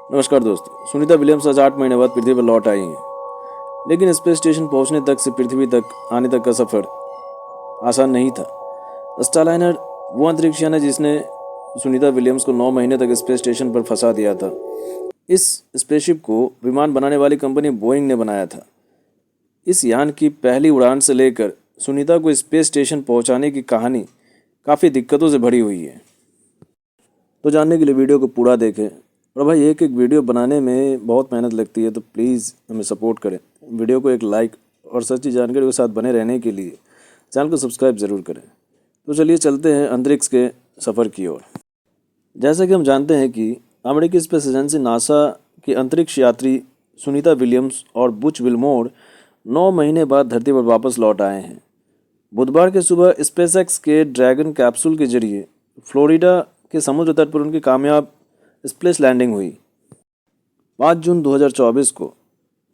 नमस्कार दोस्तों। सुनीता विलियम्स आज 8 महीने बाद पृथ्वी पर लौट आई हैं, लेकिन स्पेस स्टेशन पहुंचने तक से पृथ्वी तक आने तक का सफर आसान नहीं था। स्टारलाइनर वो अंतरिक्ष यान है जिसने सुनीता विलियम्स को 9 महीने तक स्पेस स्टेशन पर फंसा दिया था। इस स्पेसशिप को विमान बनाने वाली कंपनी बोइंग ने बनाया था। इस यान की पहली उड़ान से लेकर सुनीता को स्पेस स्टेशन पहुंचाने की कहानी काफ़ी दिक्कतों से भरी हुई है। तो जानने के लिए वीडियो को पूरा देखें। और भाई, एक एक वीडियो बनाने में बहुत मेहनत लगती है, तो प्लीज़ हमें सपोर्ट करें। वीडियो को एक लाइक और सच्ची जानकारी के साथ बने रहने के लिए चैनल को सब्सक्राइब ज़रूर करें। तो चलिए चलते हैं अंतरिक्ष के सफ़र की ओर। जैसा कि हम जानते हैं कि अमेरिकी स्पेस एजेंसी नासा की अंतरिक्ष यात्री सुनीता विलियम्स और बुच विल्मोर 9 महीने बाद धरती पर वापस लौट आए हैं। बुधवार की सुबह स्पेसएक्स के ड्रैगन कैप्सूल के जरिए फ्लोरिडा के समुद्र तट पर उनकी कामयाब स्प्लैश लैंडिंग हुई। 5 जून 2024 को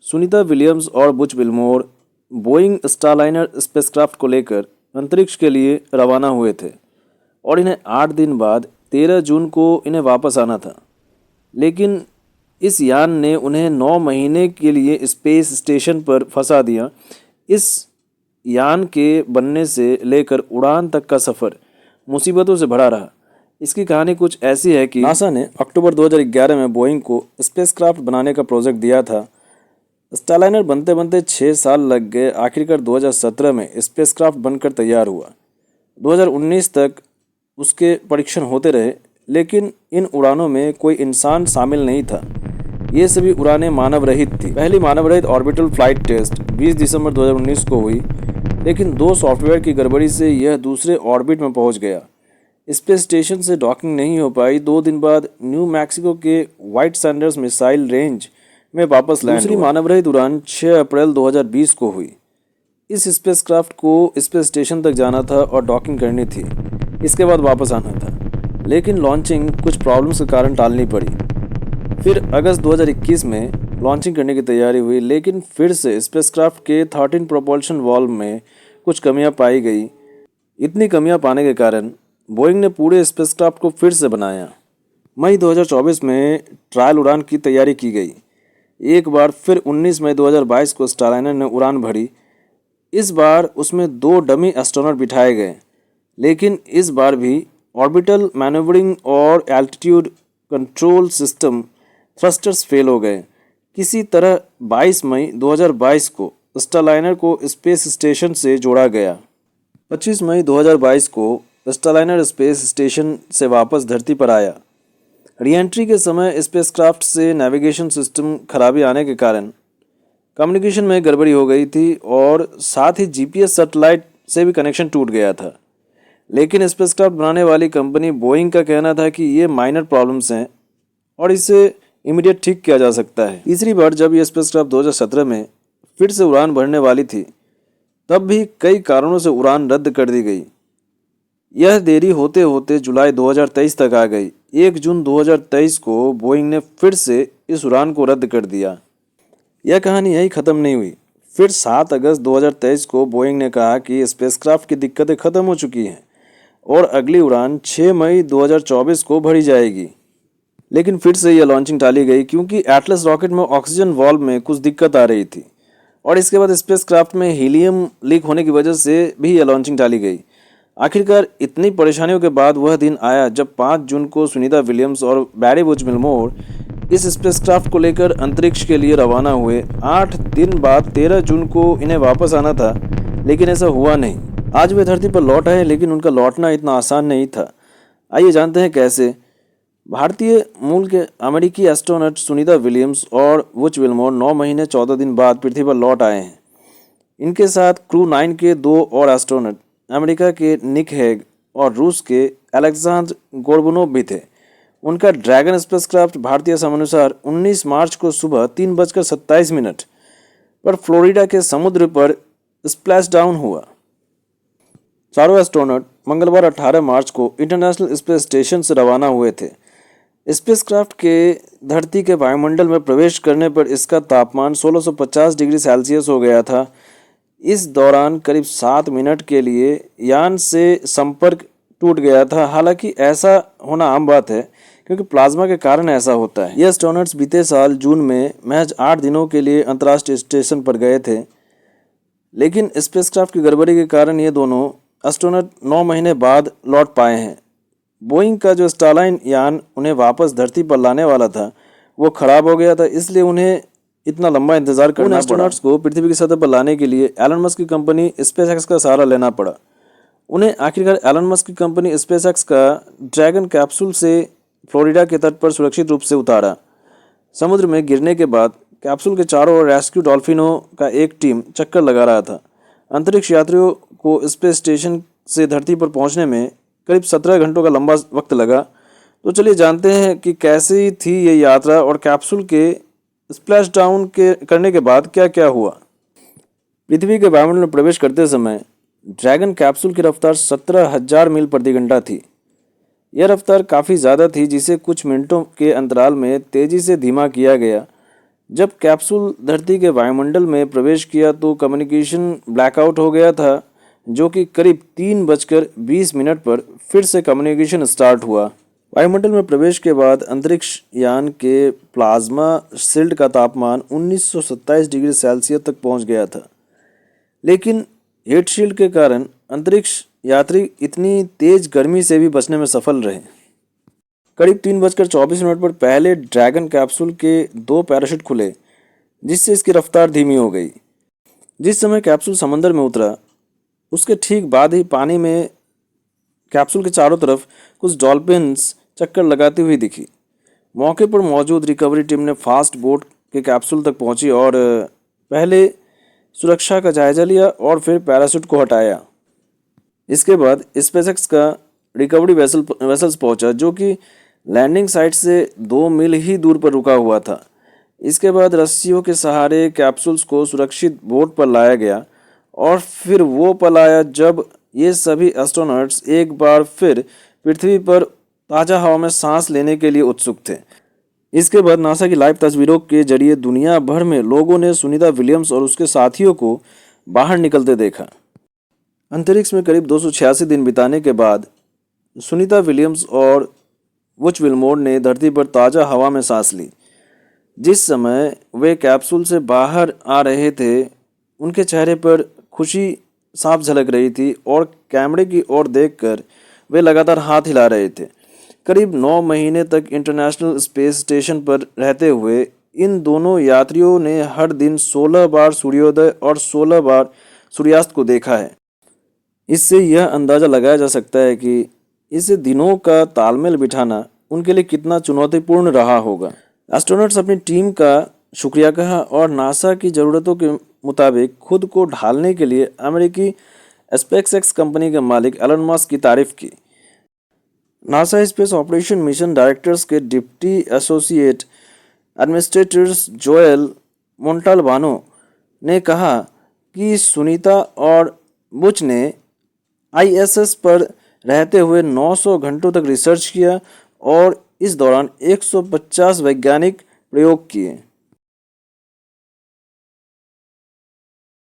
सुनीता विलियम्स और Butch Wilmore Boeing Starliner spacecraft को लेकर अंतरिक्ष के लिए रवाना हुए थे और इन्हें 8 दिन बाद 13 जून को इन्हें वापस आना था। लेकिन इस यान ने उन्हें 9 महीने के लिए स्पेस स्टेशन पर फंसा दिया। इस यान के बनने से लेकर उड़ान तक का सफ़र मुसीबतों से भरा रहा। इसकी कहानी कुछ ऐसी है कि नासा ने अक्टूबर 2011 में बोइंग को स्पेसक्राफ्ट बनाने का प्रोजेक्ट दिया था। स्टारलाइनर बनते बनते 6 साल लग गए। आखिरकार 2017 में स्पेसक्राफ्ट बनकर तैयार हुआ। 2019 तक उसके परीक्षण होते रहे, लेकिन इन उड़ानों में कोई इंसान शामिल नहीं था। ये सभी उड़ानें मानव रहित थी। पहली मानव रहित ऑर्बिटल फ्लाइट टेस्ट 20 दिसंबर 2019 को हुई, लेकिन 2 सॉफ्टवेयर की गड़बड़ी से यह दूसरे ऑर्बिट में पहुंच गया। स्पेस स्टेशन से डॉकिंग नहीं हो पाई। 2 दिन बाद न्यू मैक्सिको के व्हाइट सैंडर्स मिसाइल रेंज में वापस लैंड हुआ। दूसरी मानव रहित उड़ान 6 अप्रैल 2020 को हुई। इस स्पेसक्राफ्ट को स्पेस स्टेशन तक जाना था और डॉकिंग करनी थी। इसके बाद वापस आना था, लेकिन लॉन्चिंग कुछ प्रॉब्लम्स के कारण टालनी पड़ी। फिर अगस्त 2021 में लॉन्चिंग करने की तैयारी हुई, लेकिन फिर से स्पेसक्राफ्ट के 13 प्रोपल्शन वाल्व में कुछ कमियां पाई गई। इतनी कमियां पाने के कारण बोइंग ने पूरे स्पेसक्राफ्ट को फिर से बनाया। मई 2024 में ट्रायल उड़ान की तैयारी की गई। एक बार फिर 19 मई 2022 को स्टारलाइनर ने उड़ान भरी। इस बार उसमें 2 डमी एस्ट्रोनॉट बिठाए गए, लेकिन इस बार भी ऑर्बिटल मैनेवरिंग और altitude control system thrusters fail हो गए। किसी तरह 22 मई 2022 को स्टारलाइनर को स्पेस स्टेशन से जोड़ा गया। 25 मई 2022 को स्टारलाइनर स्पेस स्टेशन से वापस धरती पर आया। रीएंट्री के समय स्पेसक्राफ्ट से नेविगेशन सिस्टम खराबी आने के कारण कम्युनिकेशन में गड़बड़ी हो गई थी और साथ ही जीपीएस सैटेलाइट से भी कनेक्शन टूट गया था। लेकिन स्पेसक्राफ्ट बनाने वाली कंपनी बोइंग का कहना था कि ये माइनर प्रॉब्लम्स हैं और इसे इमीडिएट ठीक किया जा सकता है। तीसरी बार जब यह स्पेसक्राफ्ट 2017 में फिर से उड़ान भरने वाली थी, तब भी कई कारणों से उड़ान रद्द कर दी गई। यह देरी होते होते जुलाई 2023 तक आ गई। 1 जून 2023 को बोइंग ने फिर से इस उड़ान को रद्द कर दिया। यह कहानी यही ख़त्म नहीं हुई। फिर 7 अगस्त 2023 को बोइंग ने कहा कि स्पेसक्राफ्ट की दिक्कतें ख़त्म हो चुकी हैं और अगली उड़ान 6 मई 2024 को भरी जाएगी। लेकिन फिर से यह लॉन्चिंग टाली गई क्योंकि एटलस रॉकेट में ऑक्सीजन वाल्व में कुछ दिक्कत आ रही थी, और इसके बाद स्पेसक्राफ्ट में हीलियम लीक होने की वजह से भी यह लॉन्चिंग टाली गई। आखिरकार इतनी परेशानियों के बाद वह दिन आया जब 5 जून को सुनीता विलियम्स और बैरी बुच विल्मोर इस स्पेसक्राफ्ट को लेकर अंतरिक्ष के लिए रवाना हुए। 8 दिन बाद 13 जून को इन्हें वापस आना था, लेकिन ऐसा हुआ नहीं। आज वे धरती पर लौट आए, लेकिन उनका लौटना इतना आसान नहीं था। आइए जानते हैं कैसे। भारतीय मूल के अमेरिकी एस्ट्रोनॉट सुनीता विलियम्स और बुच विल्मोर 9 महीने 14 दिन बाद पृथ्वी पर लौट आए हैं। इनके साथ क्रू 9 के 2 और एस्ट्रोनॉट अमेरिका के निक हेग और रूस के अलेक्जेंडर गोर्बुनोव भी थे। उनका ड्रैगन स्पेसक्राफ्ट भारतीय समयानुसार 19 मार्च को सुबह 3:27 पर फ्लोरिडा के समुद्र पर स्प्लैश डाउन हुआ। चारों एस्ट्रोनॉट मंगलवार 18 मार्च को इंटरनेशनल स्पेस स्टेशन से रवाना हुए थे। स्पेसक्राफ्ट के धरती के वायुमंडल में प्रवेश करने पर इसका तापमान 1650 डिग्री सेल्सियस हो गया था। इस दौरान करीब 7 मिनट के लिए यान से संपर्क टूट गया था। हालांकि ऐसा होना आम बात है क्योंकि प्लाज्मा के कारण ऐसा होता है। ये एस्ट्रोनॉट्स बीते साल जून में महज 8 दिनों के लिए अंतर्राष्ट्रीय स्टेशन पर गए थे, लेकिन स्पेसक्राफ्ट की गड़बड़ी के कारण ये दोनों एस्ट्रोनॉट 9 महीने बाद लौट पाए हैं। बोइंग का जो स्टारलाइन यान उन्हें वापस धरती पर लाने वाला था वो खराब हो गया था, इसलिए उन्हें इतना लंबा इंतजार करना पड़ा। एस्ट्रोनॉट्स को पृथ्वी की सतह पर लाने के लिए एलन मस्क की कंपनी स्पेसएक्स का सहारा लेना पड़ा। उन्हें आखिरकार एलन मस्क की कंपनी स्पेसएक्स का ड्रैगन कैप्सूल से फ्लोरिडा के तट पर सुरक्षित रूप से उतारा। समुद्र में गिरने के बाद कैप्सूल के चारों ओर रेस्क्यू डॉल्फिनों का एक टीम चक्कर लगा रहा था। अंतरिक्ष यात्रियों को स्पेस स्टेशन से धरती पर पहुंचने में करीब 17 घंटों का लंबा वक्त लगा। तो चलिए जानते हैं कि कैसी थी ये यात्रा और कैप्सूल के स्प्लैश डाउन करने के बाद क्या क्या हुआ। पृथ्वी के वायुमंडल में प्रवेश करते समय ड्रैगन कैप्सूल की रफ्तार 17,000 मील प्रति घंटा थी। यह रफ्तार काफ़ी ज़्यादा थी, जिसे कुछ मिनटों के अंतराल में तेज़ी से धीमा किया गया। जब कैप्सूल धरती के वायुमंडल में प्रवेश किया तो कम्युनिकेशन ब्लैकआउट हो गया था, जो कि करीब 3:20 पर फिर से कम्युनिकेशन स्टार्ट हुआ। वायुमंडल में प्रवेश के बाद अंतरिक्ष यान के प्लाज्मा शील्ड का तापमान 1927 डिग्री सेल्सियस तक पहुंच गया था, लेकिन हीट शील्ड के कारण अंतरिक्ष यात्री इतनी तेज गर्मी से भी बचने में सफल रहे। करीब 3:24 पर पहले ड्रैगन कैप्सूल के 2 पैराशूट खुले, जिससे इसकी रफ्तार धीमी हो गई। जिस समय कैप्सूल समंदर में उतरा उसके ठीक बाद ही पानी में कैप्सूल के चारों तरफ कुछ डॉल्फिन्स चक्कर लगाती हुई दिखी। मौके पर मौजूद रिकवरी टीम ने फास्ट बोट के कैप्सूल तक पहुंची और पहले सुरक्षा का जायजा लिया और फिर पैराशूट को हटाया। इसके बाद स्पेसएक्स का रिकवरी वेसल्स पहुंचा, जो कि लैंडिंग साइट से 2 मील ही दूर पर रुका हुआ था। इसके बाद रस्सियों के सहारे कैप्सूल्स को सुरक्षित बोट पर लाया गया और फिर वो पल आया जब ये सभी एस्ट्रोनॉट्स एक बार फिर पृथ्वी पर ताज़ा हवा में सांस लेने के लिए उत्सुक थे। इसके बाद नासा की लाइव तस्वीरों के जरिए दुनिया भर में लोगों ने सुनीता विलियम्स और उसके साथियों को बाहर निकलते देखा। अंतरिक्ष में करीब 286 दिन बिताने के बाद सुनीता विलियम्स और वुच विल्मोर ने धरती पर ताज़ा हवा में सांस ली। जिस समय वे कैप्सूल से बाहर आ रहे थे उनके चेहरे पर खुशी साफ झलक रही थी और कैमरे की ओर देखकर वे लगातार हाथ हिला रहे थे। करीब 9 महीने तक इंटरनेशनल स्पेस स्टेशन पर रहते हुए इन दोनों यात्रियों ने हर दिन 16 बार सूर्योदय और 16 बार सूर्यास्त को देखा है। इससे यह अंदाज़ा लगाया जा सकता है कि इस दिनों का तालमेल बिठाना उनके लिए कितना चुनौतीपूर्ण रहा होगा। एस्ट्रोनॉट्स अपनी टीम का शुक्रिया कहा और नासा की ज़रूरतों के मुताबिक खुद को ढालने के लिए अमेरिकी स्पेसएक्स कंपनी के मालिक एलन मस्क की तारीफ की। NASA space operation mission directors के डिप्टी एसोसिएट एडमिनिस्ट्रेटर्स जोएल मोंटाल्बानो ने कहा कि सुनीता और बुच ने आईएसएस पर रहते हुए 900 घंटों तक रिसर्च किया और इस दौरान 150 वैज्ञानिक प्रयोग किए।